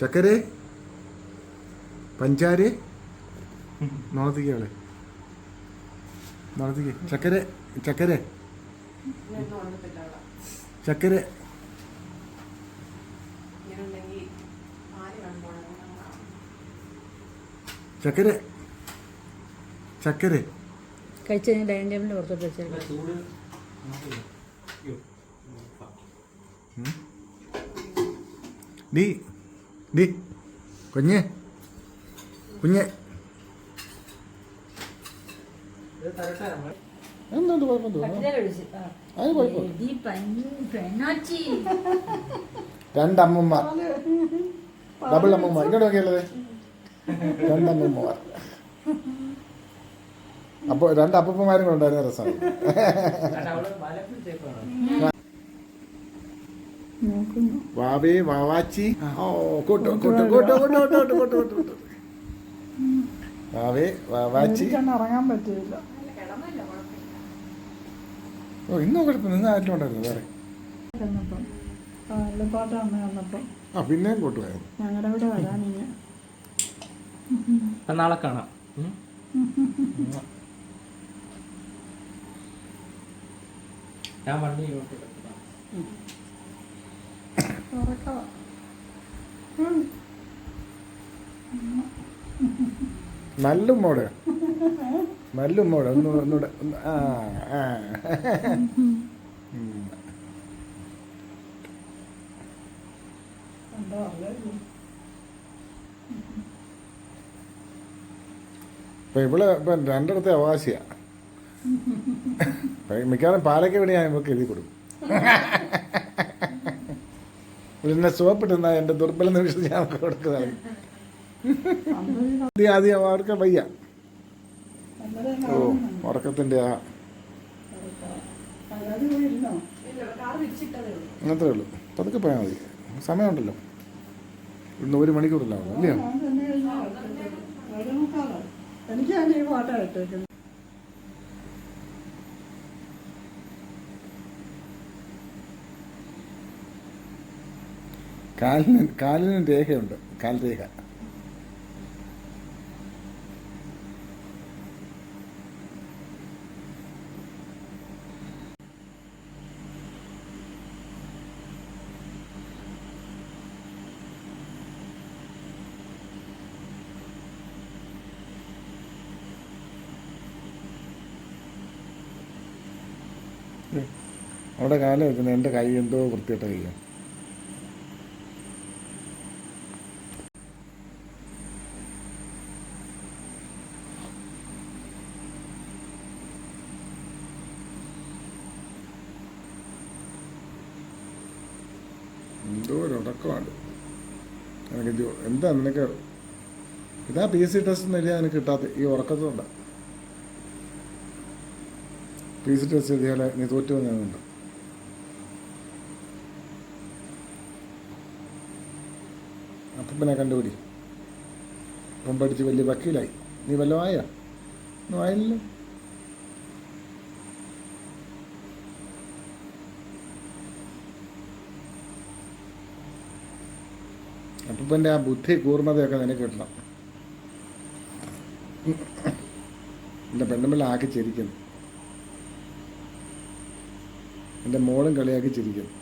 ചക്കര പഞ്ചാര നോളത്തേക്കാളെ നോളത്തേക്ക് ചക്കര ചക്കര ചക്കര ചക്കര ചക്കര കഴിച്ച് ഡൈനിങ് ടേബിളിൻ്റെ പുറത്തോട്ട് വെച്ചാൽ ഡി ഡി കുഞ്ഞ് കുഞ്ഞ് എന്തുകൊണ്ട് കുഴപ്പം തോന്നുന്നു അത് കുഴപ്പം രണ്ടമ്മൂമ്മ ഡബിൾ അമ്മൂമ്മ ഇങ്ങോട്ട് നോക്കിയുള്ളത് രണ്ടമ്മൂമ്മമാർ അപ്പോൾ രണ്ട് അപ്പൂപ്പന്മാരും കൂടെ ഉണ്ടായിരുന്ന രസമാണ് വാവേ വാവാച്ചി ഓ കൂട്ടോ കൂട്ടോ കൂട്ടോ കൂട്ടോ കൂട്ടോ കൂട്ടോ കൂട്ടോ വാവേ വാവാച്ചി ഇറങ്ങാൻ പറ്റില്ല. ഓ ഇന്നും കുഴപ്പം നിങ്ങൾ ആരും ഉണ്ടായിരുന്നു വേറെ പാട്ട് അമ്മ വന്നപ്പം ആ പിന്നെയും കൂട്ടുമായിരുന്നു. ഞങ്ങളുടെ ഇവിടെ വരാനിങ്ങനെ നാളെ കാണാം. ഞാൻ വണ്ടി നല്ല ഉമ്മോടെ നല്ല ഉമ്മോടെ ഒന്നൂടെ ആ ആ ഇപ്പം ഇവിടെ ഇപ്പം രണ്ടിടത്തെ അവകാശിയാണ്. മിക്കവാറും പാലയ്ക്ക് വേണ്ടി ഞാൻ ഇവർക്ക് എഴുതി കൊടുക്കും. പിന്നെ സുഖപ്പെട്ടുന്ന എൻ്റെ ദുർബല നിമിഷം ഞാൻ കൊടുക്കുന്നതാണ്. ആദ്യം അവർക്ക് വയ്യ. ഓ ഉറക്കത്തിൻ്റെ ആ അങ്ങനത്രേ ഉള്ളൂ. പതുക്കെ പോയാൽ മതി, സമയമുണ്ടല്ലോ. ഇന്ന് 1 മണിക്കൂറിലാവുള്ളൂ അല്ലയോ? എനിക്കാണ് ഈ പാട്ടാ ഇട്ടേക്കുന്നത്. കാലിന് രേഖയുണ്ട്, കാൽ രേഖ. അവിടെ കാലം വെക്കുന്നത് എൻ്റെ കൈ എന്തോ വൃത്തിയിട്ട കൈയാണ്. എന്തോ ഒരു ഉടക്കമാണ് എനിക്ക്. എന്താ നിനക്ക് ഇതാ PC ടെസ്റ്റ് എന്ന് എഴുതിയാൽ എനിക്ക് കിട്ടാത്ത ഈ ഉറക്കത്തുകൊണ്ടാണ്. PC ടെസ്റ്റ് എഴുതിയാൽ നീ തോറ്റു വന്നതുകൊണ്ട്. അപ്പം പിന്നെ കണ്ടുപിടി. അപ്പം പഠിച്ച് വലിയ വക്കീലായി. നീ വല്ലതും ആയോ? ഒന്നും ആയില്ലല്ലോ. അപ്പം ആ ബുദ്ധി കൂർമ്മതയൊക്കെ നിനക്ക് കിട്ടണം. എൻ്റെ പെണ്ണുമ്പിള്ള ആക്കി ചിരിക്കുന്നു, എൻ്റെ മോളും കളിയാക്കി ചിരിക്കുന്നു.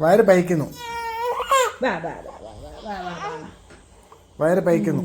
വയറ് പൈക്കുന്നു, വയറ് പൈക്കുന്നു.